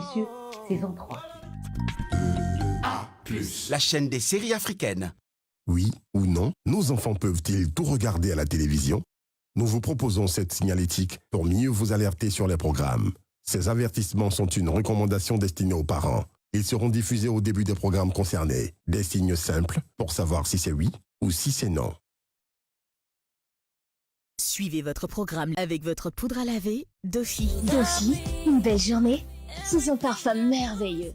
Messieurs, saison 3. La chaîne des séries africaines. Oui ou non, nos enfants peuvent-ils tout regarder à la télévision? Nous vous proposons cette signalétique pour mieux vous alerter sur les programmes. Ces avertissements sont une recommandation destinée aux parents. Ils seront diffusés au début des programmes concernés. Des signes simples pour savoir si c'est oui ou si c'est non. Suivez votre programme avec votre poudre à laver Dofi. Dofi, une belle journée sous un parfum merveilleux.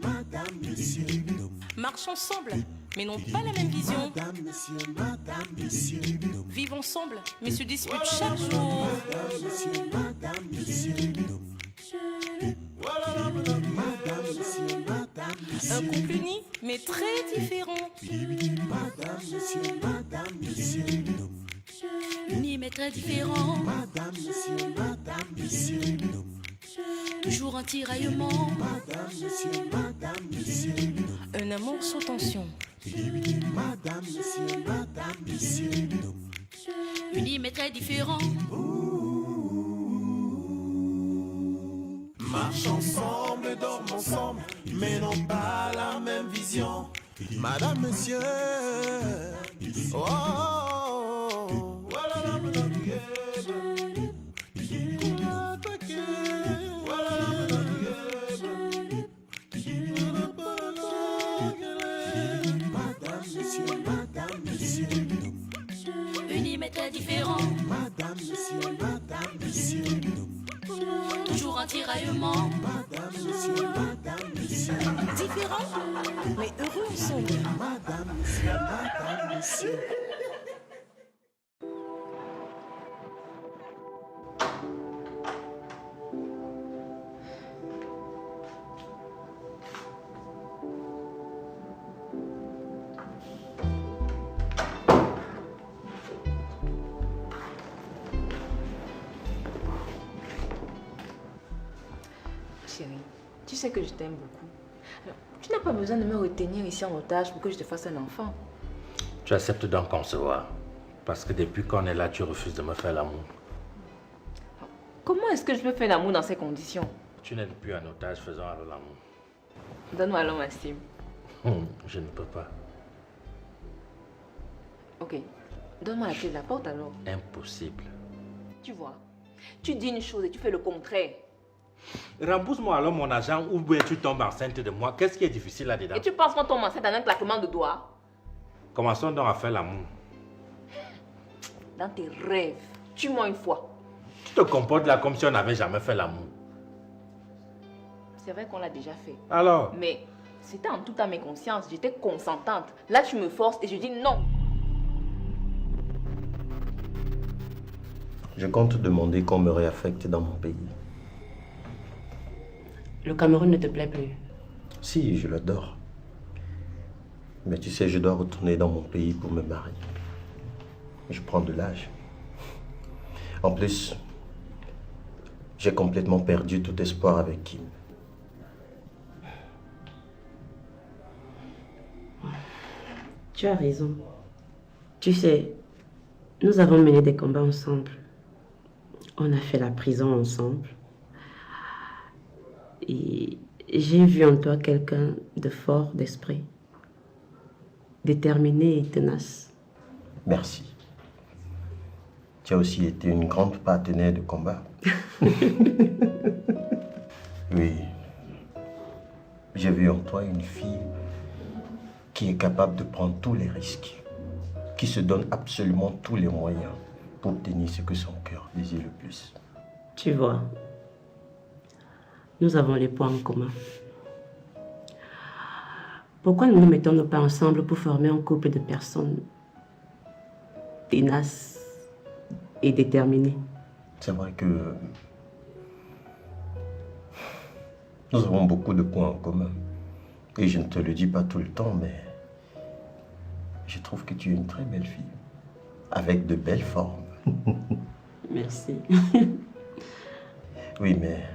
Madame, monsieur, marchent ensemble, mais n'ont pas la même vision. Vivent ensemble, mais se disputent chaque jour. Un couple uni, mais très différent. Uni, mais très différent. Toujours un tiraillement. Un amour sous tension. Unis mais très différents. Marchent ensemble, dorment ensemble, mais n'ont pas la même vision. Madame, monsieur. Oh, oh, oh. Voilà, madame, Unis mais très différents. madame, monsieur. Toujours un tiraillement. Madame, monsieur. Différents, mais heureux ensemble. Madame, monsieur. Chérie, tu sais que je t'aime beaucoup. Alors, tu n'as pas besoin de me retenir ici en otage pour que je te fasse un enfant. Tu acceptes donc qu'on se voit. Parce que depuis qu'on est là, tu refuses de me faire l'amour. Comment est-ce que je peux faire l'amour dans ces conditions? Tu n'es plus un otage, faisons alors l'amour. Donne-moi alors ma cime. Je ne peux pas. Ok, donne-moi la clé de la porte alors. Impossible. Tu vois, tu dis une chose et tu fais le contraire. Rembourse-moi alors mon argent ou bien tu tombes enceinte de moi. Qu'est-ce qui est difficile là-dedans? Et tu penses qu'on tombe enceinte dans un claquement de doigts? Commençons donc à faire l'amour. Dans tes rêves, tue-moi une fois. Tu te comportes là comme si on n'avait jamais fait l'amour. C'est vrai qu'on l'a déjà fait. Alors? Mais c'était en toute âme et conscience, j'étais consentante. Là tu me forces et je dis non. Je compte demander qu'on me réaffecte dans mon pays. Le Cameroun ne te plaît plus? Si, je l'adore. Mais tu sais, je dois retourner dans mon pays pour me marier. Je prends de l'âge. En plus, j'ai complètement perdu tout espoir avec Kim. Tu as raison. Tu sais, nous avons mené des combats ensemble. On a fait la prison ensemble. Et j'ai vu en toi quelqu'un de fort d'esprit, déterminé et tenace. Merci. Tu as aussi été une grande partenaire de combat. Oui. J'ai vu en toi une fille qui est capable de prendre tous les risques, qui se donne absolument tous les moyens pour obtenir ce que son cœur désire le plus. Tu vois, nous avons les points en commun. Pourquoi ne nous mettons-nous pas ensemble pour former un couple de personnes tenaces et déterminées? C'est vrai que nous avons beaucoup de points en commun. Et je ne te le dis pas tout le temps, mais je trouve que tu es une très belle fille, avec de belles formes. Merci. Oui, mais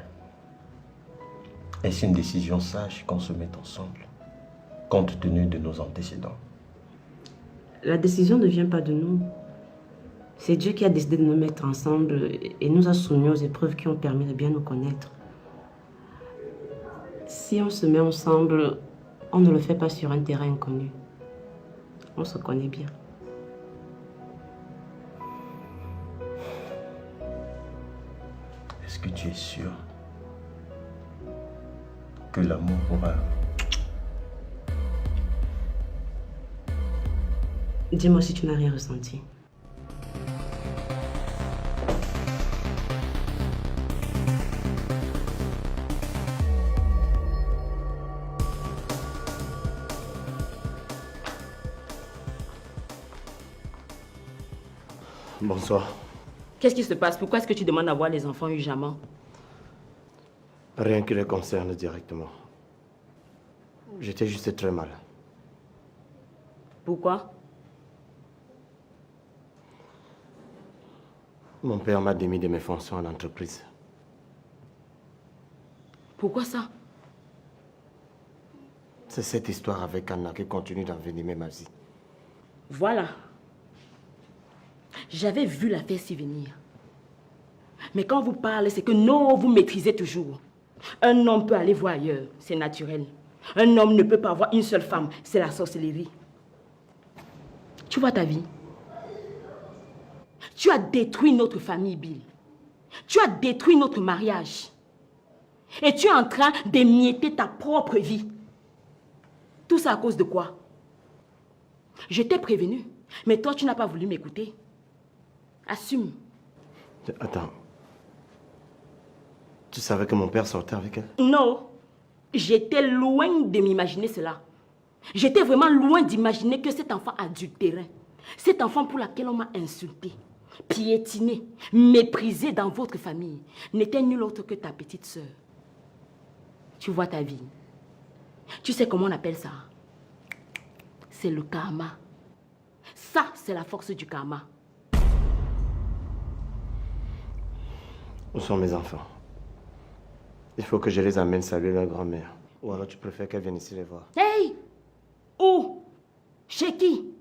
est-ce une décision sage qu'on se mette ensemble, compte tenu de nos antécédents? La décision ne vient pas de nous. C'est Dieu qui a décidé de nous mettre ensemble et nous a soumis aux épreuves qui ont permis de bien nous connaître. Si on se met ensemble, on ne le fait pas sur un terrain inconnu. On se connaît bien. Est-ce que tu es sûr que l'amour pourra... Dis-moi si tu n'as rien ressenti. Bonsoir. Qu'est-ce qui se passe? Pourquoi est-ce que tu demandes à voir les enfants urgemment? Rien qui les concerne directement. J'étais juste très mal. Pourquoi? Mon père m'a démis de mes fonctions en entreprise. Pourquoi ça? C'est cette histoire avec Anna qui continue d'envenimer ma vie. Voilà. J'avais vu l'affaire s'y venir. Mais quand vous parlez, c'est que non, vous maîtrisez toujours. Un homme peut aller voir ailleurs, c'est naturel. Un homme ne peut pas avoir une seule femme, c'est la sorcellerie. Tu vois ta vie? Tu as détruit notre famille, Bill. Tu as détruit notre mariage. Et tu es en train d'émietter ta propre vie. Tout ça à cause de quoi? Je t'ai prévenu, mais toi, tu n'as pas voulu m'écouter. Assume. Attends. Tu savais que mon père sortait avec elle? Non. J'étais loin de m'imaginer cela. J'étais vraiment loin d'imaginer que cet enfant adultérait. Cet enfant pour laquelle on m'a insulté, piétiné, méprisé dans votre famille, n'était nul autre que ta petite sœur. Tu vois ta vie. Tu sais comment on appelle ça? C'est le karma. Ça, c'est la force du karma. Où sont mes enfants? Il faut que je les amène saluer leur grand-mère. Ou alors tu préfères qu'elle vienne ici les voir? Hey! Où? Chez qui?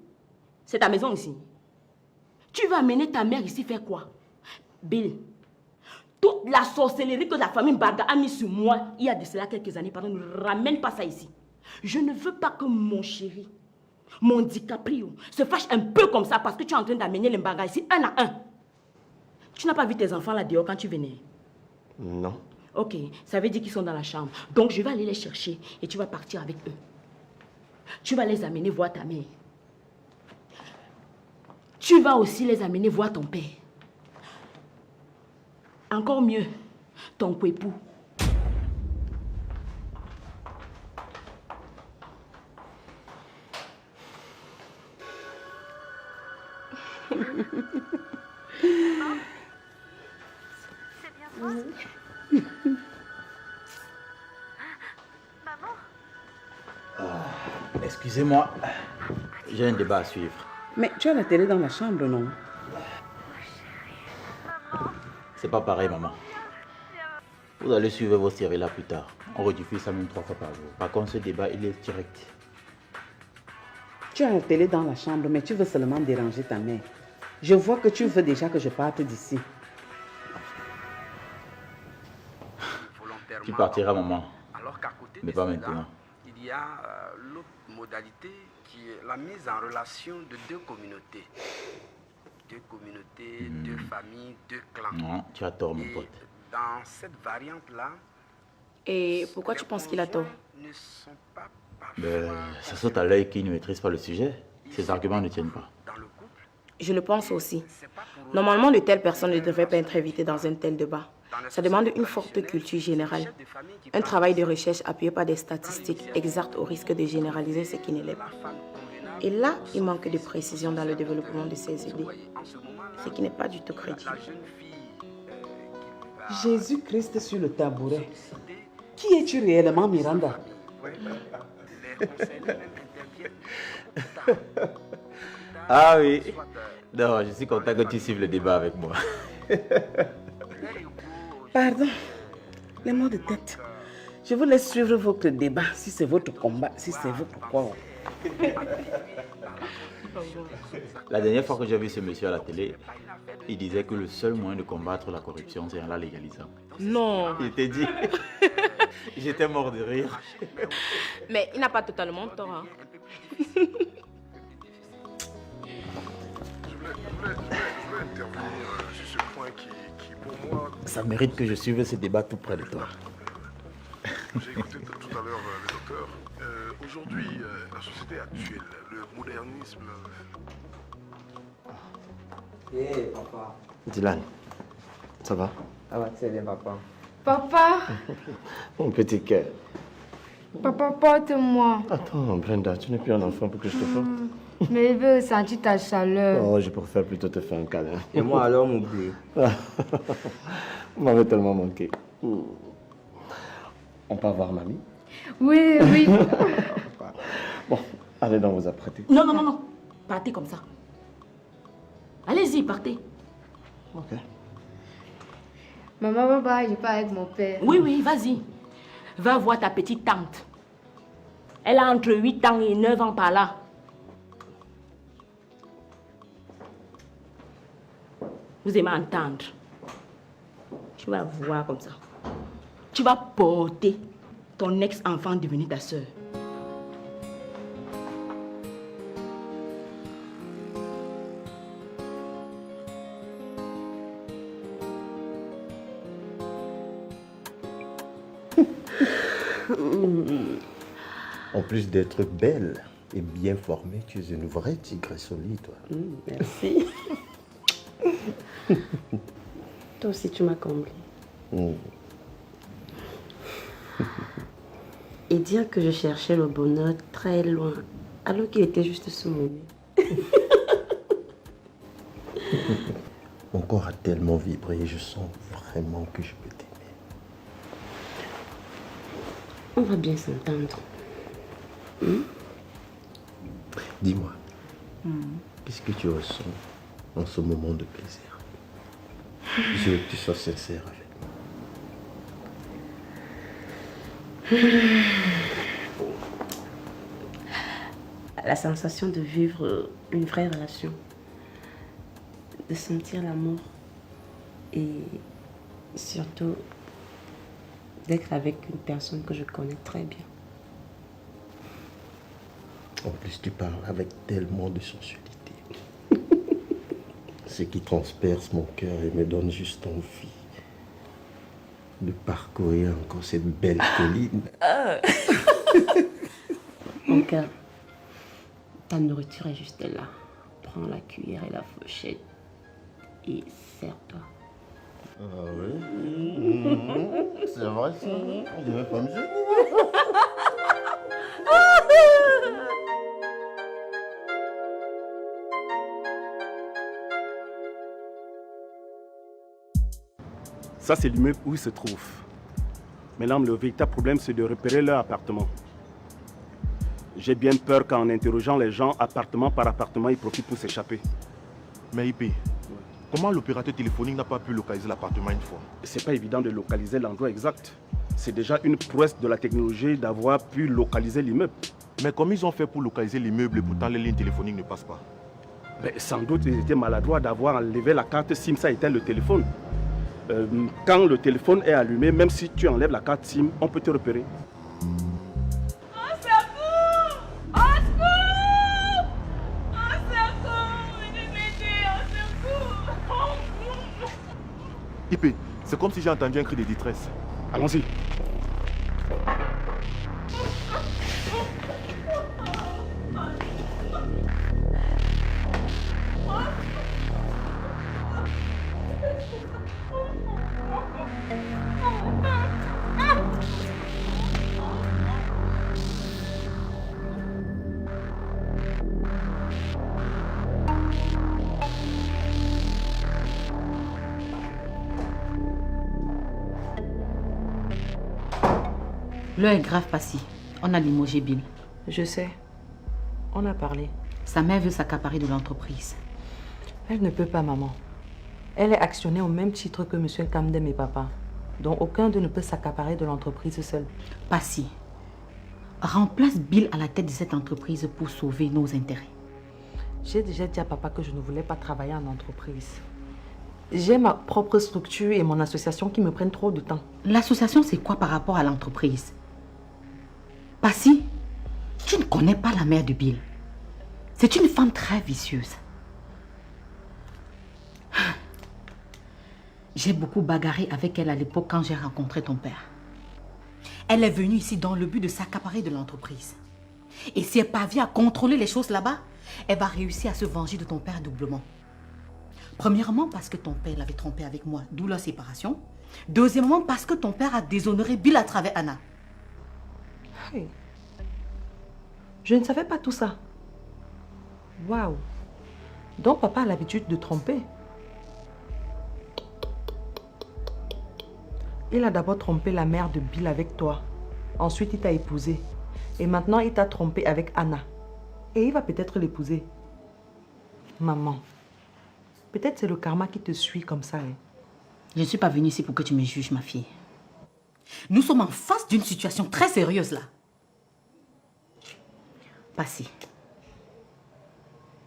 C'est ta maison ici. Tu vas amener ta mère ici faire quoi? Bill, toute la sorcellerie que la famille Baga a mis sur moi il y a de cela quelques années, pardon, ne ramène pas ça ici. Je ne veux pas que mon chéri, mon DiCaprio, se fâche un peu comme ça parce que tu es en train d'amener les Baga ici un à un. Tu n'as pas vu tes enfants là dehors quand tu venais? Non. Ok, ça veut dire qu'ils sont dans la chambre. Donc je vais aller les chercher et tu vas partir avec eux. Tu vas les amener voir ta mère. Tu vas aussi les amener voir ton père. Encore mieux, ton époux. C'est bien toi? Excusez-moi, j'ai un débat à suivre. Mais tu as la télé dans la chambre, non? C'est pas pareil, maman. Vous allez suivre vos séries là plus tard. On rediffuse ça même 3 fois par jour. Par contre, ce débat, il est direct. Tu as la télé dans la chambre, mais tu veux seulement déranger ta mère. Je vois que tu veux déjà que je parte d'ici. Tu partiras, maman. Mais pas maintenant. Il y a l'autre modalité qui est la mise en relation de deux communautés. Deux communautés, deux familles, deux clans. Non, tu as tort, mon pote. Dans cette variante-là... Et pourquoi tu penses qu'il a tort? Ça saute à l'œil qu'il ne maîtrise pas le sujet. Ses arguments ne tiennent pas. Je le pense aussi. Normalement, de telles personnes ne devraient pas être invitées dans un tel débat. Ça demande une forte culture générale. Un travail de recherche appuyé par des statistiques exactes au risque de généraliser ce qui ne l'est pas. Et là, il manque de précision dans le développement de ces idées. Ce qui n'est pas du tout crédible. Jésus-Christ sur le tabouret. Qui es-tu réellement, Miranda? Ah oui. Non, je suis content que tu suives le débat avec moi. Pardon, Les maux de tête. Je vous laisse suivre votre débat, si c'est votre combat, si c'est votre quoi. La dernière fois que j'ai vu ce monsieur à la télé, il disait que le seul moyen de combattre la corruption, c'est en la légalisant. Non. Il t'a dit. J'étais mort de rire. Mais il n'a pas totalement tort. Hein. Je voulais intervenir sur ce point qui pour moi... Ça mérite que je suive ce débat tout près de toi. J'ai écouté tout à l'heure le docteur. Aujourd'hui, la société actuelle, le modernisme... Hé, papa. Dylan, ça va? Ça va très bien, papa. Papa, Mon petit cœur. papa, porte-moi. Attends, Brenda, tu n'es plus un enfant pour que je te porte. Mais je veux ressentir ta chaleur. Oh, je préfère plutôt te faire un câlin. Et moi alors, mon bleu? Vous m'avez tellement manqué. On peut voir mamie? Oui, oui. Bon, allez donc vous apprêter. Non, non, non, non. Partez comme ça. Allez-y, partez. Ok. Maman, bye, je pars avec mon père. Oui, oui, vas-y. Va voir ta petite tante. Elle a entre 8 ans et 9 ans par là. Vous aimez entendre. Tu vas voir comme ça. Tu vas porter ton ex-enfant devenu ta soeur. En plus d'être belle et bien formée, tu es une vraie tigre solide, toi. Merci. Toi aussi, tu m'as comblé. Et dire que je cherchais le bonheur très loin, alors qu'il était juste sous mon nez. Mon corps a tellement vibré et je sens vraiment que je peux t'aimer. On va bien s'entendre. Dis-moi, qu'est-ce que tu ressens en ce moment de plaisir? Je veux que tu sois sincère avec moi. La sensation de vivre une vraie relation, de sentir l'amour et surtout d'être avec une personne que je connais très bien. En plus, tu parles avec tellement de sensualité. Ce qui transperce mon cœur et me donne juste envie de parcourir encore cette belle colline. Mon cœur, ta nourriture est juste là. Prends la cuillère et la fourchette et sers-toi. Ah oui? C'est vrai ça? On dirait pas me gêner. Ça, c'est l'immeuble où ils se trouvent. Maintenant, le véritable problème, c'est de repérer leur appartement. J'ai bien peur qu'en interrogeant les gens, appartement par appartement, ils profitent pour s'échapper. Mais IP, comment l'opérateur téléphonique n'a pas pu localiser l'appartement une fois? C'est pas évident de localiser l'endroit exact. C'est déjà une prouesse de la technologie d'avoir pu localiser l'immeuble. Mais comment ils ont fait pour localiser l'immeuble et pourtant les lignes téléphoniques ne passent pas? Mais sans doute, ils étaient maladroits d'avoir enlevé la carte SIM, ça éteint le téléphone. Quand le téléphone est allumé, même si tu enlèves la carte SIM, on peut te repérer. IP, c'est comme si j'ai entendu un cri de détresse. Allons-y. L'heure est grave passée. On a limogé Bill. Je sais. On a parlé. Sa mère veut s'accaparer de l'entreprise. Elle ne peut pas, maman. Elle est actionnaire au même titre que M. Kamdem et papa. Donc aucun d'eux ne peut s'accaparer de l'entreprise seul. Pas si. Remplace Bill à la tête de cette entreprise pour sauver nos intérêts. J'ai déjà dit à papa que je ne voulais pas travailler en entreprise. J'ai ma propre structure et mon association qui me prennent trop de temps. L'association, c'est quoi par rapport à l'entreprise? Passy, tu ne connais pas la mère de Bill. C'est une femme très vicieuse. J'ai beaucoup bagarré avec elle à l'époque quand j'ai rencontré ton père. Elle est venue ici dans le but de s'accaparer de l'entreprise. Et si elle parvient à contrôler les choses là-bas, elle va réussir à se venger de ton père doublement. Premièrement, parce que ton père l'avait trompé avec moi, d'où la séparation. Deuxièmement, parce que ton père a déshonoré Bill à travers Anna. Hey. Je ne savais pas tout ça. Waouh. Donc papa a l'habitude de tromper. Il a d'abord trompé la mère de Bill avec toi. Ensuite, il t'a épousé. Et maintenant, il t'a trompé avec Anna. Et il va peut-être l'épouser. Maman, peut-être c'est le karma qui te suit comme ça. Hein. Je ne suis pas venue ici pour que tu me juges, ma fille. Nous sommes en face d'une situation très sérieuse là. Passy.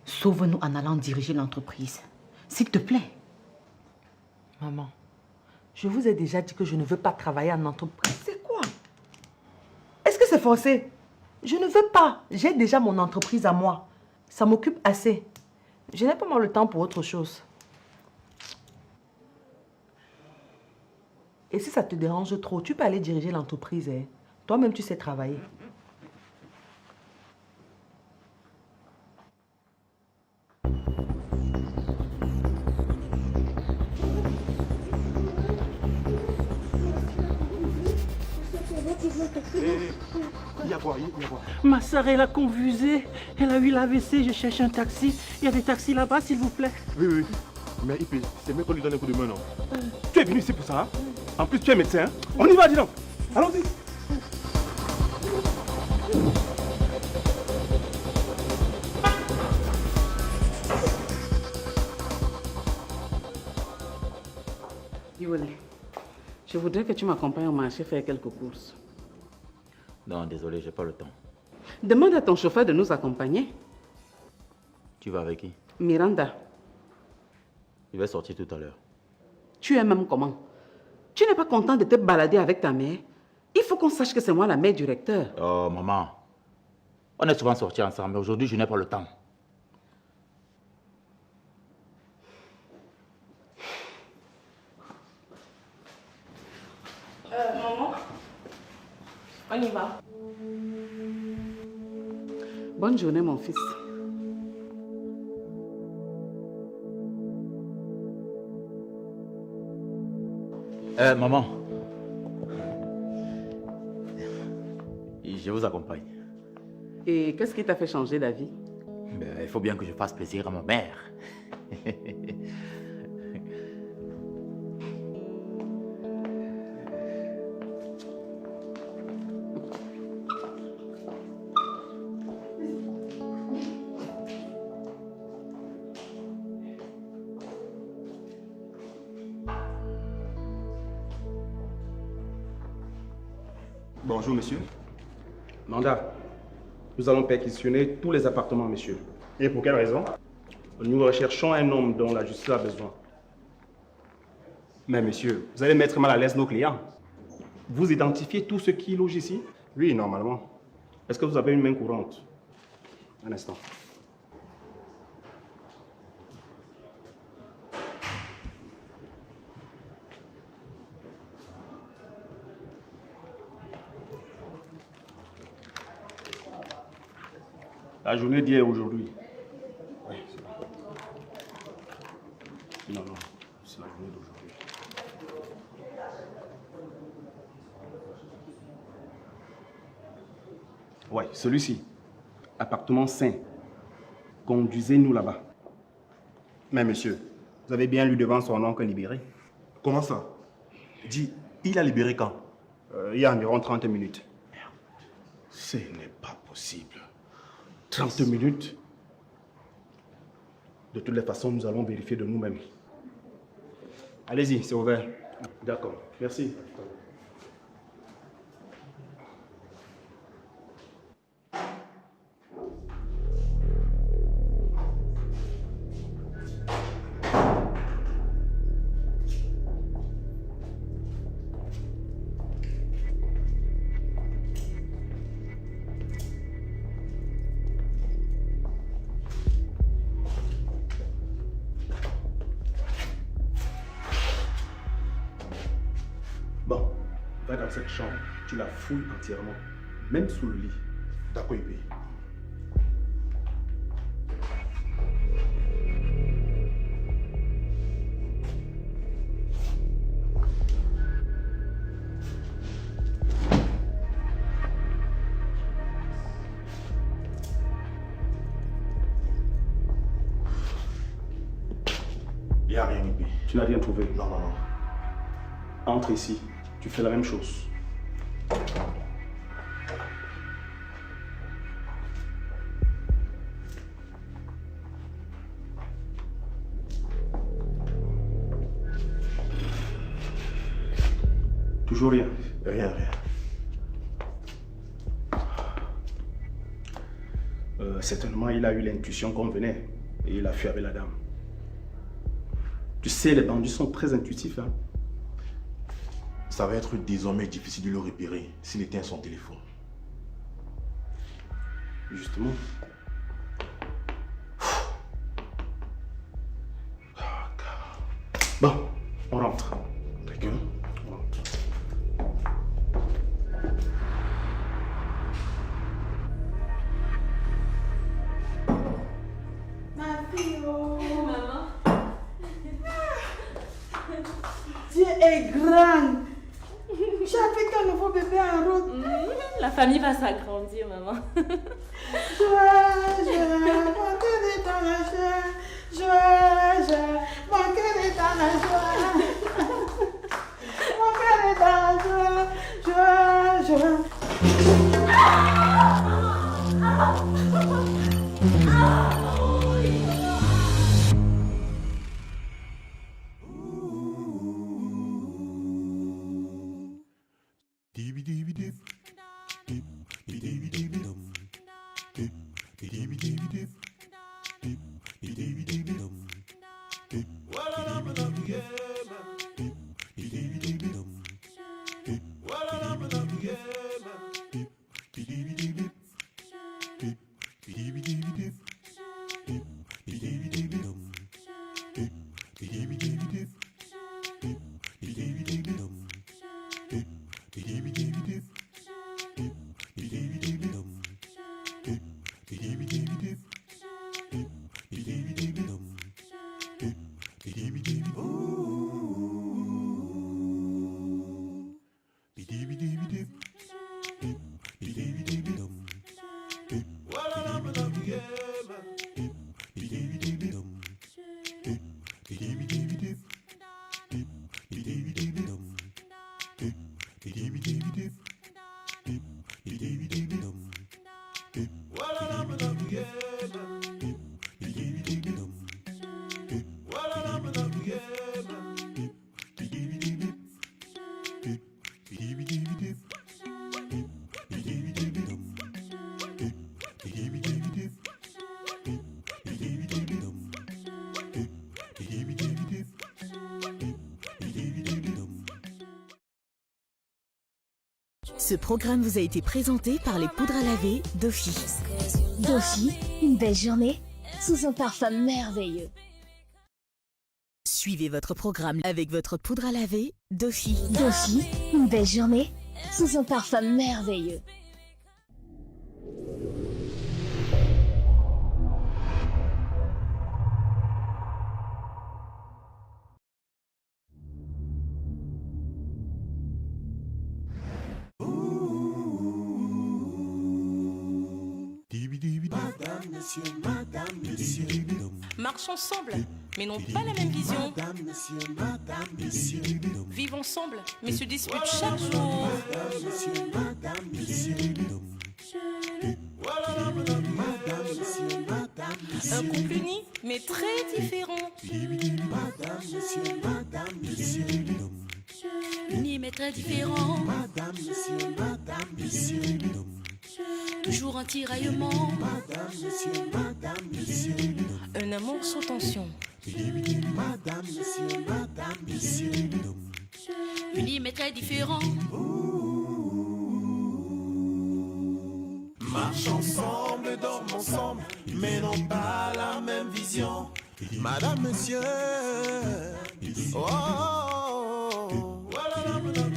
Sauve-nous en allant diriger l'entreprise. S'il te plaît. Maman, je vous ai déjà dit que je ne veux pas travailler en entreprise. C'est quoi? Est-ce que c'est forcé? Je ne veux pas. J'ai déjà mon entreprise à moi. Ça m'occupe assez. Je n'ai pas mal le temps pour autre chose. Et si ça te dérange trop, tu peux aller diriger l'entreprise. Hein. Toi-même, tu sais travailler. Il y a quoi? Ma soeur, elle a convulsé. Elle a eu l'AVC. Je cherche un taxi. Il y a des taxis là-bas, s'il vous plaît. Oui, oui. Mais c'est mieux qu'on lui donne un coup de main, non? Tu es venu ici pour ça, hein? En plus, tu es médecin. Hein? On y va, dis donc. Allons-y. Iwole, je voudrais que tu m'accompagnes au marché faire quelques courses. Non, désolé, j'ai pas le temps. Demande à ton chauffeur de nous accompagner. Tu vas avec qui? Miranda. Il va sortir tout à l'heure. Tu es même comment? Tu n'es pas content de te balader avec ta mère? Il faut qu'on sache que c'est moi la mère du recteur. Oh, maman. On est souvent sortis ensemble, mais aujourd'hui, je n'ai pas le temps. Maman, on y va. Bonne journée, mon fils. Maman. Je vous accompagne. Et qu'est-ce qui t'a fait changer d'avis? Ben, il faut bien que je fasse plaisir à ma mère. Bonjour, monsieur. Mandat. Nous allons perquisitionner tous les appartements, monsieur. Et pour quelle raison? Nous recherchons un homme dont la justice a besoin. Mais monsieur, vous allez mettre mal à l'aise nos clients. Vous identifiez tous ceux qui logent ici? Oui, normalement. Est-ce que vous avez une main courante? Un instant. La journée d'hier et aujourd'hui. Oui, c'est bon. Non, non, c'est la journée d'aujourd'hui. Oui, celui-ci. Appartement 5. Conduisez-nous là-bas. Mais monsieur, vous avez bien lu devant son oncle libéré? Comment ça? Dis, il a libéré quand? Il y a environ 30 minutes. Ce n'est pas possible. 30 minutes. De toutes les façons, nous allons vérifier de nous-mêmes. Allez-y, c'est ouvert. D'accord, merci. Bon, va dans cette chambre, tu la fouilles entièrement, même sous le lit. D'accord, Ibi. Il n'y a rien, Ibi. Tu n'as rien trouvé? Non, non, non. Entre ici, tu fais la même chose. Toujours rien? Rien, rien. Certainement, il a eu l'intuition qu'on venait et il a fui avec la dame. Tu sais, les bandits sont très intuitifs, hein? Ça va être désormais difficile de le repérer s'il éteint son téléphone. Justement. Bon, on rentre. D'accord? On rentre. Ma fille, oh. Maman. Dieu est grand. J'ai avec un nouveau bébé en route. La famille va s'agrandir, maman. Joie, mon cœur est dans la joie. Joie, mon cœur est dans la joie. Mon cœur est dans la joie. Joie. Ce programme vous a été présenté par les poudres à laver Dofi. Dofi, une belle journée sous un parfum merveilleux. Suivez votre programme avec votre poudre à laver Dofi. Dofi, une belle journée sous un parfum merveilleux. Marchent ensemble, mais n'ont pas la même vision. Vivent ensemble, mais se disputent chaque jour. Un couple uni, mais très différent. Uni mais très différent. Madame, monsieur, Toujours un tiraillement. Madame, monsieur, Un amour sous tension. Madame, monsieur, Uni mais très différent. Marche ensemble, dorme ensemble, mais n'ont pas la même vision. Madame, monsieur, oh, voilà, madame,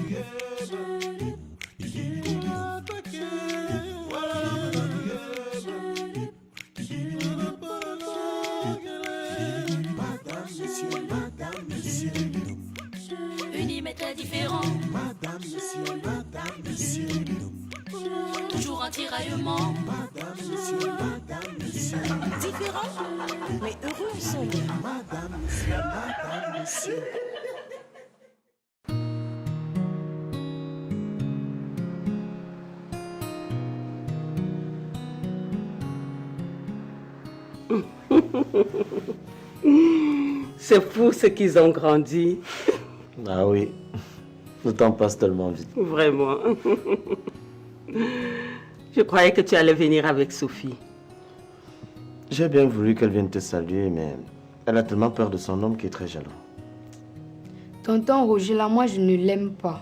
Unis mais très différent. Madame, monsieur, Toujours un tiraillement. Madame, monsieur, Différent, mais heureux ensemble. Madame, monsieur. C'est fou ce qu'ils ont grandi. Ah oui, le temps passe tellement vite. Vraiment. Je croyais que tu allais venir avec Sophie. J'ai bien voulu qu'elle vienne te saluer, mais elle a tellement peur de son homme qui est très jaloux. Tonton Roger, là, moi, je ne l'aime pas.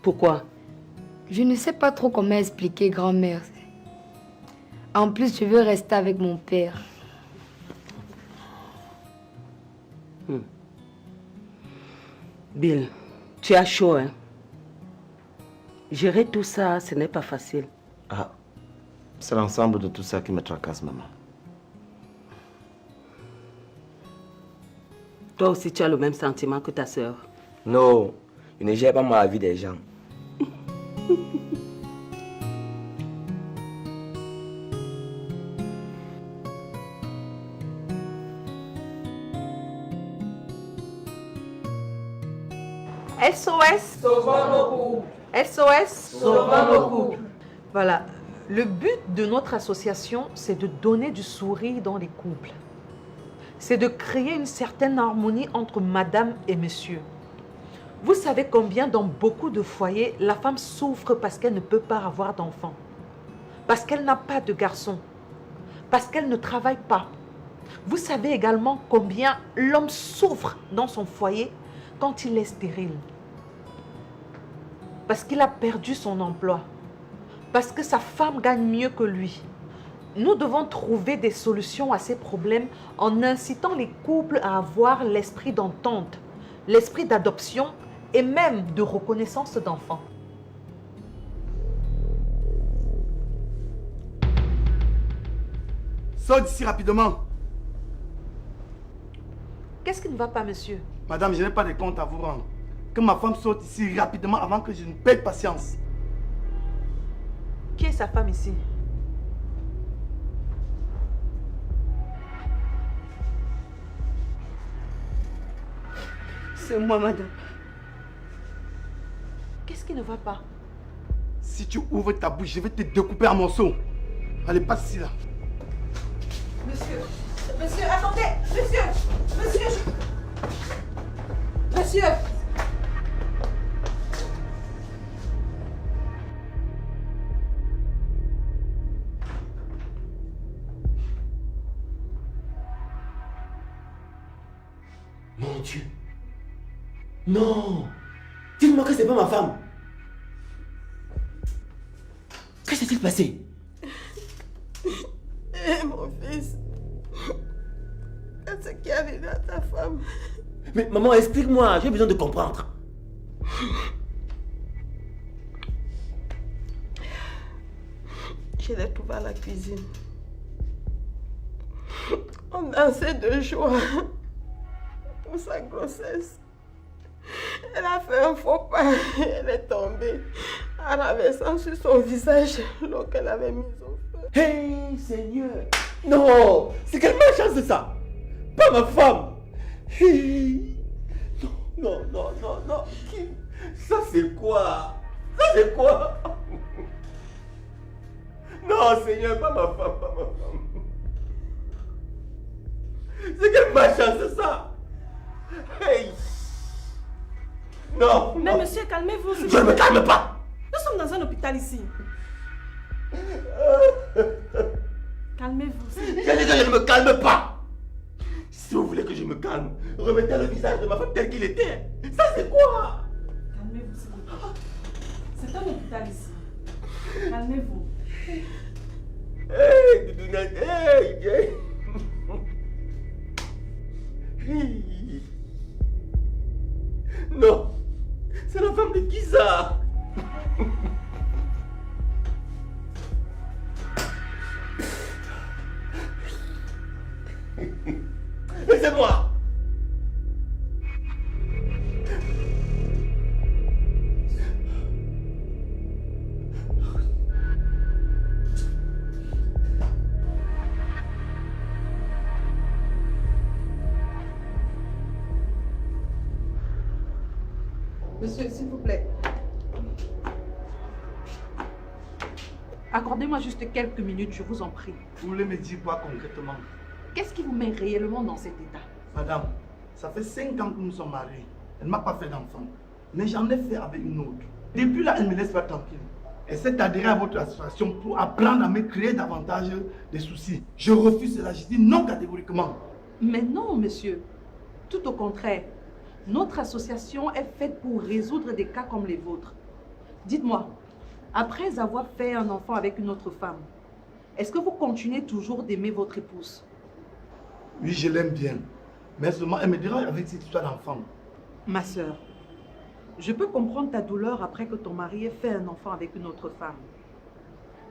Pourquoi? Je ne sais pas trop comment expliquer, grand-mère. En plus, je veux rester avec mon père. Bill, tu as chaud, hein? Gérer tout ça, ce n'est pas facile. Ah, c'est l'ensemble de tout ça qui me tracasse, maman. Toi aussi, tu as le même sentiment que ta sœur. Non, je ne gère pas mal la vie des gens. SOS. Sauvons nos couples. SOS. Sauvons nos couples. Voilà. Le but de notre association, c'est de donner du sourire dans les couples. C'est de créer une certaine harmonie entre madame et monsieur. Vous savez combien dans beaucoup de foyers, la femme souffre parce qu'elle ne peut pas avoir d'enfant, parce qu'elle n'a pas de garçon, parce qu'elle ne travaille pas. Vous savez également combien l'homme souffre dans son foyer quand il est stérile, parce qu'il a perdu son emploi, parce que sa femme gagne mieux que lui. Nous devons trouver des solutions à ces problèmes en incitant les couples à avoir l'esprit d'entente, l'esprit d'adoption et même de reconnaissance d'enfants. Sors d'ici rapidement. Qu'est-ce qui ne va pas, monsieur? Madame, je n'ai pas de compte à vous rendre. Que ma femme sorte ici rapidement avant que je ne perde patience. Qui est sa femme ici? C'est moi, madame. Qu'est-ce qui ne va pas? Si tu ouvres ta bouche, je vais te découper en morceaux. Allez, passe ici là. Monsieur, attendez. Monsieur. Mon Dieu. Non. Dites-moi que c'est pas ma femme. Que s'est-il passé? Mon fils, qu'est-ce qui est arrivé à ta femme? Mais maman, explique-moi, j'ai besoin de comprendre. Je l'ai trouvée à la cuisine. On dansait de joie pour sa grossesse. Elle a fait un faux pas, elle est tombée en renversant sur son visage l'eau qu'elle avait mise au feu. Hey Seigneur! Non! C'est quelle malchance ça! Pas ma femme! Hey. Non. Ça c'est quoi? Non Seigneur, pas ma femme. C'est quelle malchance ça! Hey! Non. Mais monsieur, calmez-vous. Je ne me calme pas. Nous sommes dans un hôpital ici. Calmez-vous. J'ai dit que je ne me calme pas. Si vous voulez que je me calme, remettez le visage de ma femme tel qu'il était. Ça c'est quoi? Calmez-vous, s'il vous plaît. C'est un hôpital ici. Calmez-vous. Hey, Doudouna, hey. Non, c'est la femme de qui ça? Laissez-moi. Monsieur, s'il vous plaît. Accordez-moi juste quelques minutes, je vous en prie. Vous voulez me dire quoi concrètement? Qu'est-ce qui vous met réellement dans cet état? Madame, ça fait 5 ans que nous sommes mariés. Elle ne m'a pas fait d'enfant. Mais j'en ai fait avec une autre. Depuis là, elle ne me laisse pas tranquille. Elle s'est adhérée à votre association pour apprendre à me créer davantage de soucis. Je refuse cela, je dis non catégoriquement. Mais non, monsieur. Tout au contraire. Notre association est faite pour résoudre des cas comme les vôtres. Dites-moi, après avoir fait un enfant avec une autre femme, est-ce que vous continuez toujours d'aimer votre épouse? Oui, je l'aime bien. Mais seulement, elle me dérange avec cette histoire d'enfant. Ma sœur, je peux comprendre ta douleur après que ton mari ait fait un enfant avec une autre femme.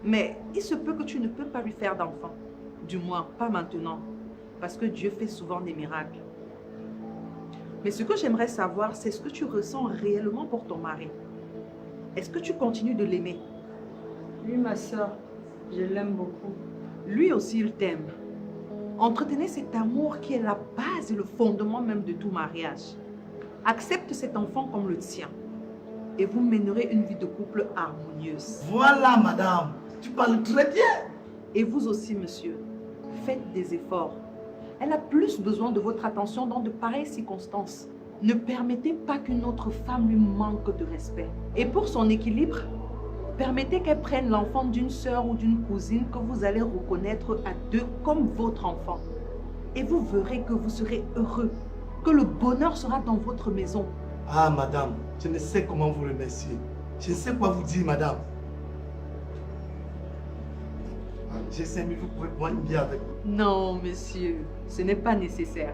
Mais il se peut que tu ne peux pas lui faire d'enfant. Du moins, pas maintenant. Parce que Dieu fait souvent des miracles. Mais ce que j'aimerais savoir, c'est ce que tu ressens réellement pour ton mari. Est-ce que tu continues de l'aimer? Oui, ma soeur, je l'aime beaucoup. Lui aussi, il t'aime. Entretenez cet amour qui est la base et le fondement même de tout mariage. Accepte cet enfant comme le tien. Et vous mènerez une vie de couple harmonieuse. Voilà, madame. Tu parles très bien. Et vous aussi, monsieur. Faites des efforts. Elle a plus besoin de votre attention dans de pareilles circonstances. Ne permettez pas qu'une autre femme lui manque de respect. Et pour son équilibre, permettez qu'elle prenne l'enfant d'une sœur ou d'une cousine que vous allez reconnaître à deux comme votre enfant. Et vous verrez que vous serez heureux, que le bonheur sera dans votre maison. Ah, madame, je ne sais comment vous remercier. Je ne sais quoi vous dire, madame. J'ai 5 minutes, vous pouvez boire une bière avec moi. Non, monsieur, ce n'est pas nécessaire.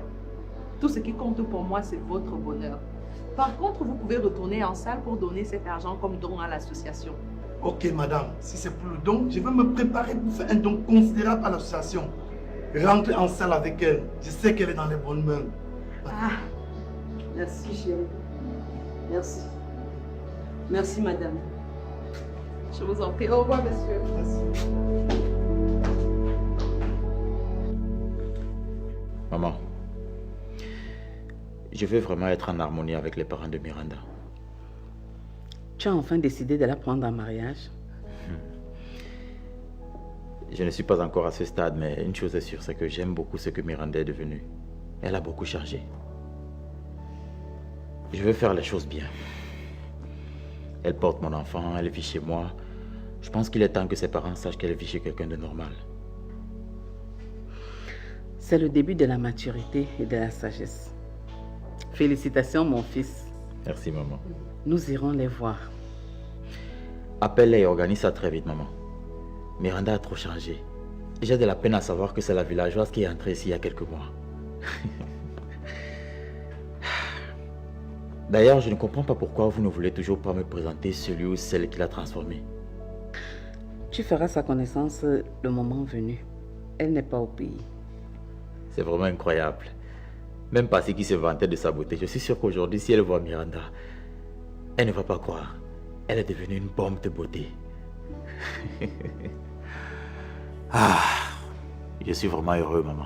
Tout ce qui compte pour moi, c'est votre bonheur. Par contre, vous pouvez retourner en salle pour donner cet argent comme don à l'association. Ok, madame, si c'est pour le don, je vais me préparer pour faire un don considérable à l'association. Rentrez en salle avec elle. Je sais qu'elle est dans les bonnes mains. Ah, merci chérie. Merci. Merci madame. Je vous en prie. Au revoir, monsieur. Merci. Maman, je veux vraiment être en harmonie avec les parents de Miranda. Tu as enfin décidé de la prendre en mariage? Je ne suis pas encore à ce stade, mais une chose est sûre, c'est que j'aime beaucoup ce que Miranda est devenue. Elle a beaucoup changé. Je veux faire les choses bien. Elle porte mon enfant, elle vit chez moi. Je pense qu'il est temps que ses parents sachent qu'elle vit chez quelqu'un de normal. C'est le début de la maturité et de la sagesse. Félicitations, mon fils. Merci, maman. Nous irons les voir. Appelle-les et organise ça très vite, maman. Miranda a trop changé. J'ai de la peine à savoir que c'est la villageoise qui est entrée ici il y a quelques mois. D'ailleurs, je ne comprends pas pourquoi vous ne voulez toujours pas me présenter celui ou celle qui l'a transformée. Tu feras sa connaissance le moment venu. Elle n'est pas au pays. C'est vraiment incroyable. Même Passy qui se vantait de sa beauté, je suis sûr qu'aujourd'hui, si elle voit Miranda, elle ne va pas croire. Elle est devenue une bombe de beauté. Ah, je suis vraiment heureux, maman.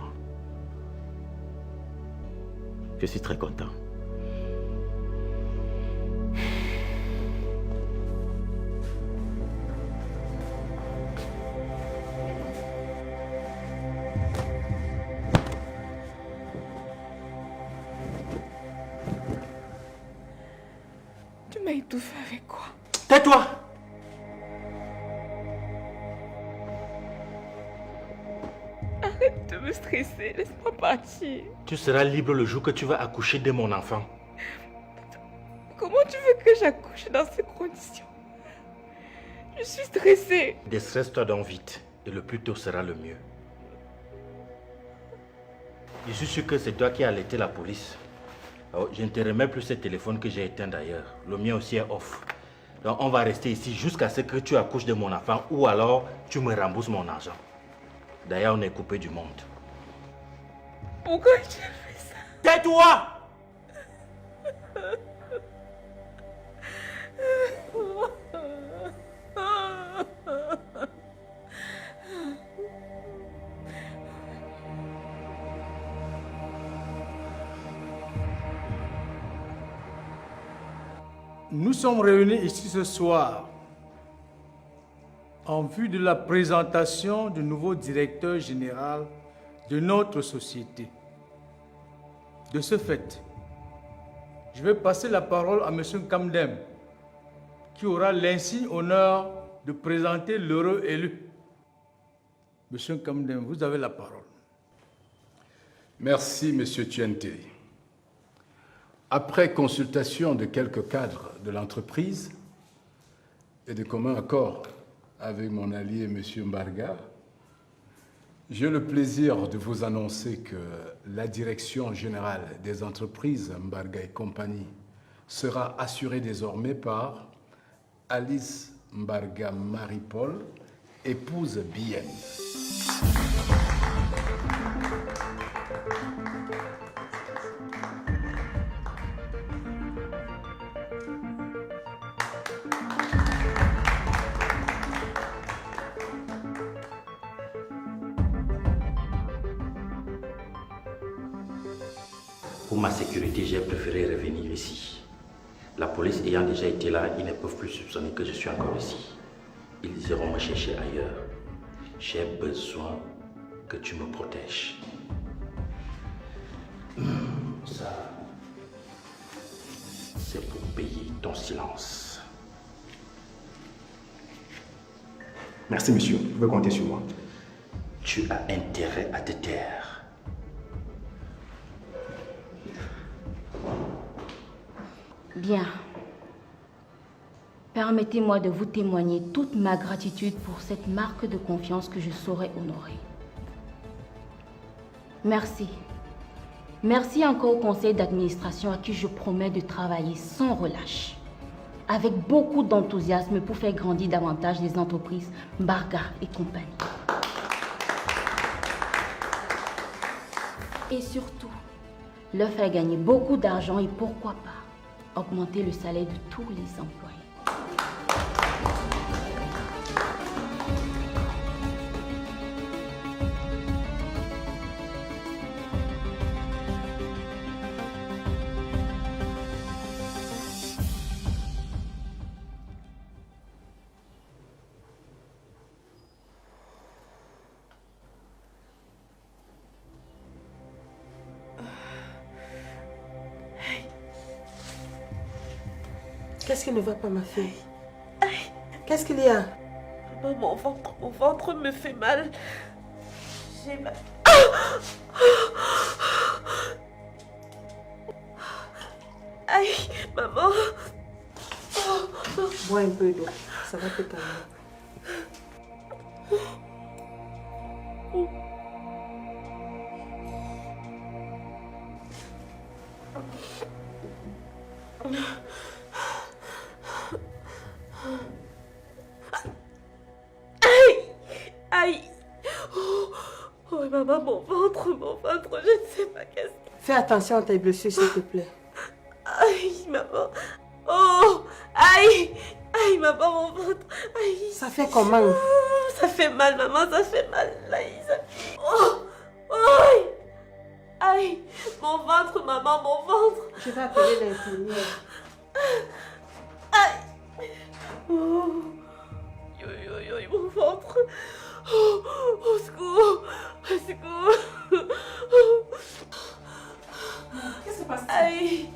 Je suis très content. étouffer avec quoi? Tais-toi! Arrête de me stresser, laisse-moi partir. Tu seras libre le jour que tu vas accoucher de mon enfant. Comment tu veux que j'accouche dans ces conditions? Je suis stressée. Déstresse-toi donc vite, et le plus tôt sera le mieux. Je suis sûr que c'est toi qui as alerté la police. Oh, je ne te remets plus ce téléphone que j'ai éteint d'ailleurs. Le mien aussi est off. Donc on va rester ici jusqu'à ce que tu accouches de mon enfant ou alors tu me rembourses mon argent. D'ailleurs, on est coupé du monde. Pourquoi tu as fait ça? Tais-toi! Nous sommes réunis ici ce soir en vue de la présentation du nouveau directeur général de notre société. De ce fait, je vais passer la parole à M. Kamdem, qui aura l'insigne honneur de présenter l'heureux élu. M. Kamdem, vous avez la parole. Merci, M. Tiente. Après consultation de quelques cadres de l'entreprise et de commun accord avec mon allié M. Mbarga, j'ai le plaisir de vous annoncer que la direction générale des entreprises Mbarga et compagnie sera assurée désormais par Alice Mbarga Marie-Paul, épouse Bien. Pour ma sécurité, j'ai préféré revenir ici. La police ayant déjà été là, ils ne peuvent plus soupçonner que je suis encore ici. Ils iront me chercher ailleurs. J'ai besoin que tu me protèges. Ça, c'est pour payer ton silence. Merci, monsieur. Vous pouvez compter sur moi. Tu as intérêt à te taire. Bien. Permettez-moi de vous témoigner toute ma gratitude pour cette marque de confiance que je saurai honorer. Merci. Merci encore au conseil d'administration à qui je promets de travailler sans relâche, avec beaucoup d'enthousiasme pour faire grandir davantage les entreprises Mbarga et compagnie. Et surtout, leur faire gagner beaucoup d'argent et pourquoi pas augmenter le salaire de tous les employés. Qu'est-ce qui ne va pas, ma fille? Qu'est-ce qu'il y a? Mon ventre me fait mal. J'ai mal. Aïe, maman. Bois un peu d'eau, ça va te calmer. Aïe. Oh, maman, mon ventre, je ne sais pas qu'est-ce que... Fais attention à tes blessures, s'il te plaît. Aïe, maman. Oh, aïe. Aïe, maman, mon ventre. Aïe. Ça fait comment? Ça fait mal, maman, ça fait mal. Aïe, ça... Oh, aïe. Aïe, mon ventre, maman, mon ventre. Je vais appeler l'infirmière. Aïe. Oh. Mon ventre. Oh, au secours. Au secours. Qu'est-ce qui se passe? Aïe.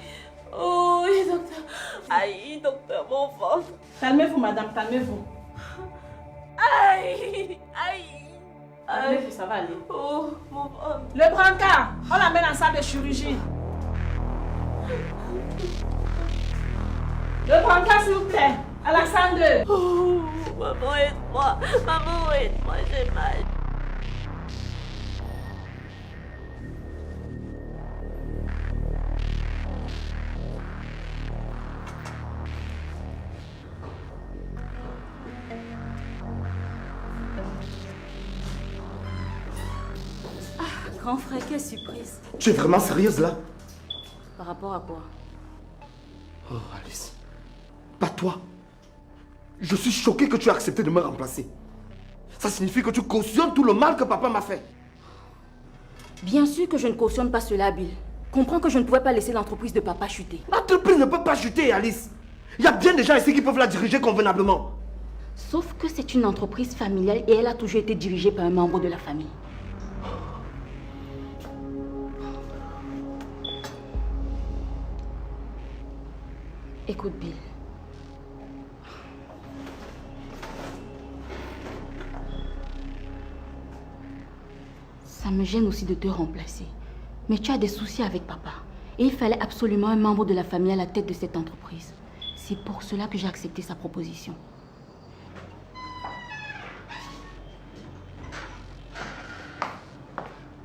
Oh, docteur. Aïe, docteur, mon ventre. Calmez-vous, madame, calmez-vous. Aïe, aïe. Calmez-vous, ça va aller. Oh, mon ventre. Le brancard, on l'amène en salle de chirurgie. Le brancard, s'il vous plaît. Alassane 2. Oh, maman, aide-moi. Maman, aide-moi, j'ai mal. Grand frère, quelle surprise. Tu es vraiment sérieuse là? Par rapport à quoi? Oh Alice, pas toi. Je suis choqué que tu aies accepté de me remplacer. Ça signifie que tu cautionnes tout le mal que papa m'a fait. Bien sûr que je ne cautionne pas cela, Bill. Comprends que je ne pouvais pas laisser l'entreprise de papa chuter. L'entreprise ne peut pas chuter, Alice. Il y a bien des gens ici qui peuvent la diriger convenablement. Sauf que c'est une entreprise familiale et elle a toujours été dirigée par un membre de la famille. Écoute, Bill. Ça me gêne aussi de te remplacer. Mais tu as des soucis avec papa. Et il fallait absolument un membre de la famille à la tête de cette entreprise. C'est pour cela que j'ai accepté sa proposition.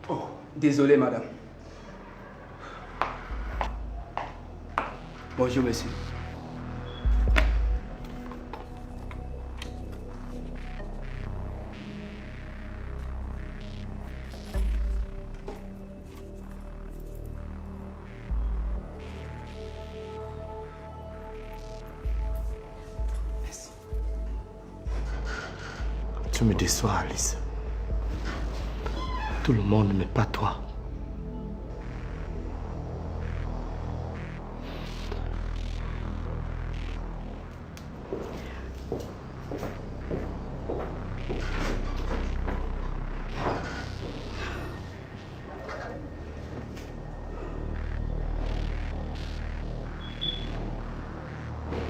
Oh, désolé, madame. Bonjour, monsieur. Tu me déçois, Alice. Tout le monde, mais pas toi.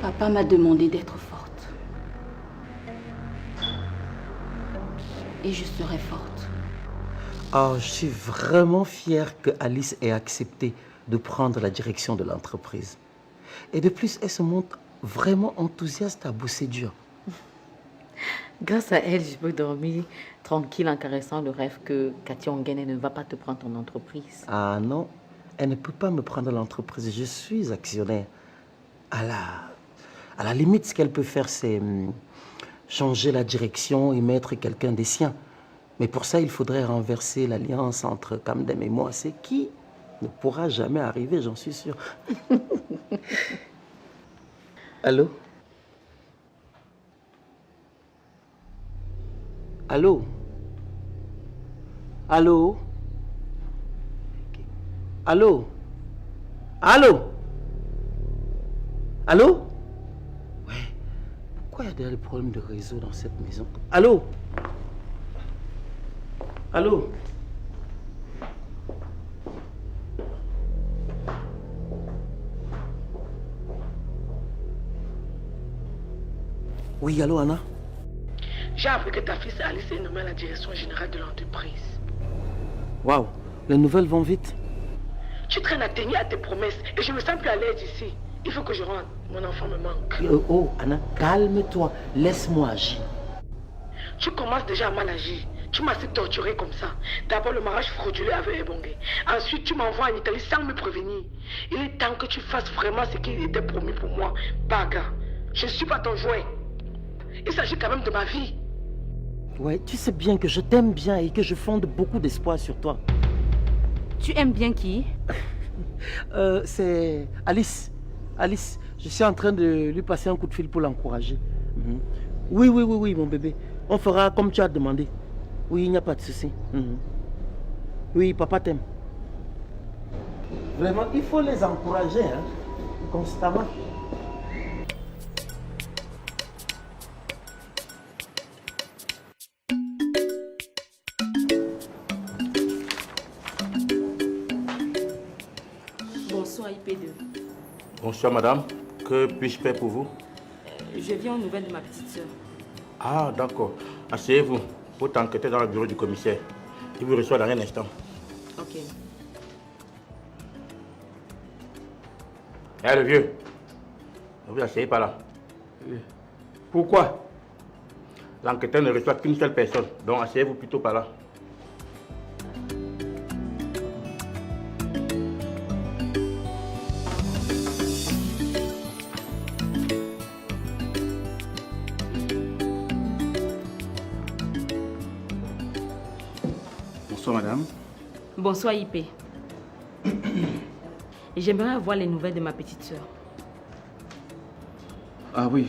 Papa m'a demandé d'être forte. Et je serai forte. Oh, je suis vraiment fière que Alice ait accepté de prendre la direction de l'entreprise. Et de plus, elle se montre vraiment enthousiaste à bosser dur. Grâce à elle, je peux dormir tranquille en caressant le rêve que Cathy Ongene ne va pas te prendre ton entreprise. Ah non, elle ne peut pas me prendre l'entreprise. Je suis actionnaire. À la limite, ce qu'elle peut faire, c'est changer la direction et mettre quelqu'un des siens. Mais pour ça, il faudrait renverser l'alliance entre Kamdem et moi. C'est qui ne pourra jamais arriver, j'en suis sûr. Allô? Allô? Allô? Allô? Allô? Allô? Ouais. Pourquoi il y a des problèmes de réseau dans cette maison? Allô? Allô? Oui, allô, Anna? J'ai appris que ta fille Alice est nommée à la direction générale de l'entreprise. Waouh, les nouvelles vont vite. Tu traînes à tenir à tes promesses et je me sens plus à l'aise ici. Il faut que je rentre. Mon enfant me manque. Oh, Anna, calme-toi. Laisse-moi agir. Tu commences déjà à mal agir. Tu m'as assez torturé comme ça. D'abord le mariage frauduleux avec Ebongue. Ensuite, tu m'envoies en Italie sans me prévenir. Il est temps que tu fasses vraiment ce qui était promis pour moi. Baga, je ne suis pas ton jouet. Il s'agit quand même de ma vie. Ouais, tu sais bien que je t'aime bien et que je fonde beaucoup d'espoir sur toi. Tu aimes bien qui? C'est Alice. Alice, je suis en train de lui passer un coup de fil pour l'encourager. Oui, mon bébé. On fera comme tu as demandé. Oui, il n'y a pas de souci. Oui, papa t'aime. Vraiment, il faut les encourager, hein, constamment. Bonsoir, IP2. Bonsoir madame, que puis-je faire pour vous? Je viens aux nouvelles de ma petite sœur. Ah, d'accord. Asseyez-vous. Faut t'enquêter dans le bureau du commissaire. Il vous reçoit dans un instant. Ok. Eh, le vieux. Ne vous asseyez pas là. Pourquoi? L'enquêteur ne reçoit qu'une seule personne. Donc, asseyez-vous plutôt par là. Bonsoir, madame. Bonsoir, IP. J'aimerais avoir les nouvelles de ma petite sœur. Ah oui,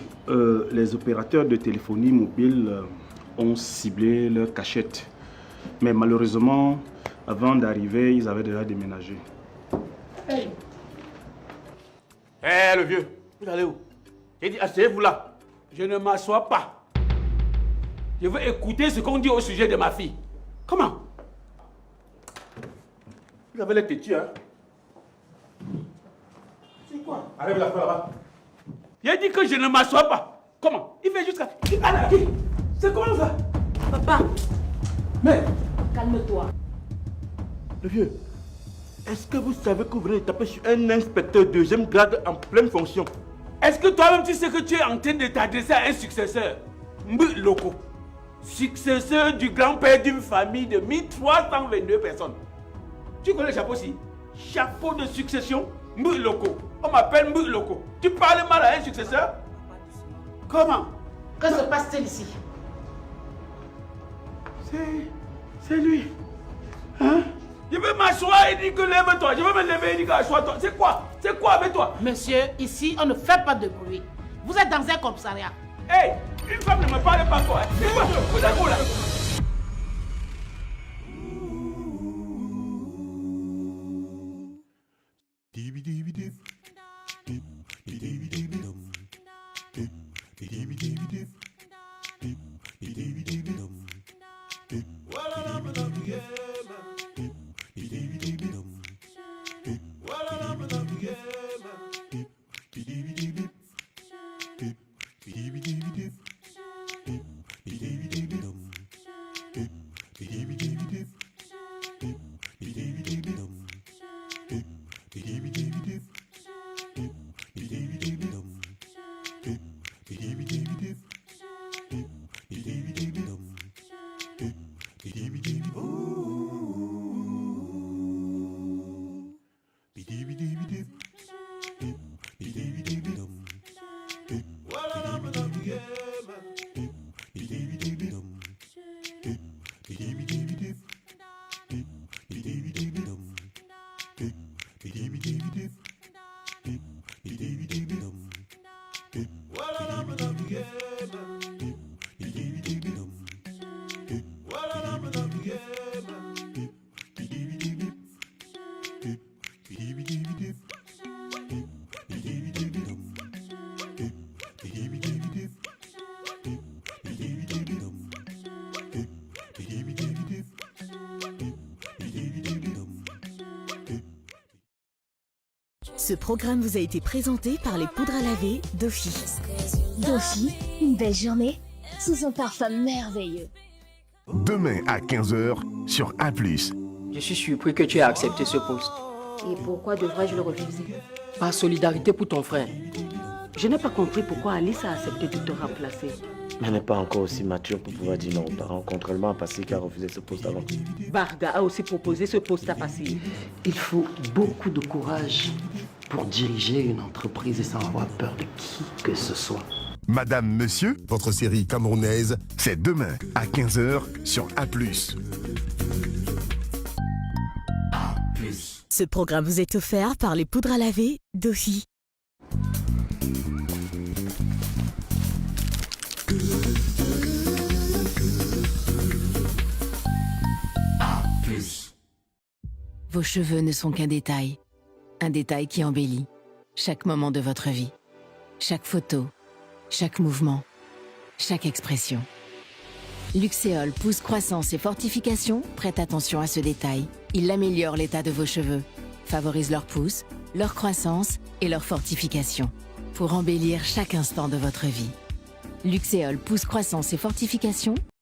les opérateurs de téléphonie mobile ont ciblé leur cachette. Mais malheureusement, avant d'arriver, ils avaient déjà déménagé. Hey, le vieux, vous allez où? J'ai dit, asseyez-vous là. Je ne m'assois pas. Je veux écouter ce qu'on dit au sujet de ma fille. Comment? Vous avez les têtus, hein? C'est quoi? Allez, la faire là-bas. J'ai dit que je ne m'assois pas. Comment? Il fait jusqu'à... C'est comment ça? Papa. Mais... Calme-toi. Le vieux, est-ce que vous savez que vous venez de taper sur un inspecteur deuxième grade en pleine fonction? Est-ce que toi-même tu sais que tu es en train de t'adresser à un successeur? Mbu Loko. Successeur du grand-père d'une famille de 1322 personnes. Tu connais le chapeau aussi? Chapeau de succession, Mbu Loko. On m'appelle Mbu Loko. Tu parles mal à un successeur? Comment? Que se passe-t-il ici? C'est lui. Hein? Je vais m'asseoir et dire que lève-toi. Je vais me lever et dire que assois-toi. C'est quoi? C'est quoi avec toi? Monsieur, ici, on ne fait pas de bruit. Vous êtes dans un commissariat. Hey! Une femme ne me parle pas quoi? C'est quoi? Vous êtes où là? Ce programme vous a été présenté par les poudres à laver Dofi. Dofi, une belle journée sous un parfum merveilleux. Demain à 15h sur A+. Je suis surpris que tu aies accepté ce poste. Et pourquoi devrais-je le refuser? Par solidarité pour ton frère. Je n'ai pas compris pourquoi Alice a accepté de te remplacer. Elle n'est pas encore aussi mature pour pouvoir dire non aux parents, contrairement à Passy qui a refusé ce poste avant. Varga a aussi proposé ce poste à Passy. Il faut beaucoup de courage pour diriger une entreprise sans avoir peur de qui que ce soit. Madame, Monsieur, votre série camerounaise, c'est demain à 15h sur A+. Ce programme vous est offert par les poudres à laver Dofi. Vos cheveux ne sont qu'un détail. Un détail qui embellit chaque moment de votre vie. Chaque photo, chaque mouvement, chaque expression. Luxéol pousse croissance et fortification, prête attention à ce détail. Il améliore l'état de vos cheveux, favorise leur pousse, leur croissance et leur fortification. pour embellir chaque instant de votre vie. Luxéol pousse croissance et fortification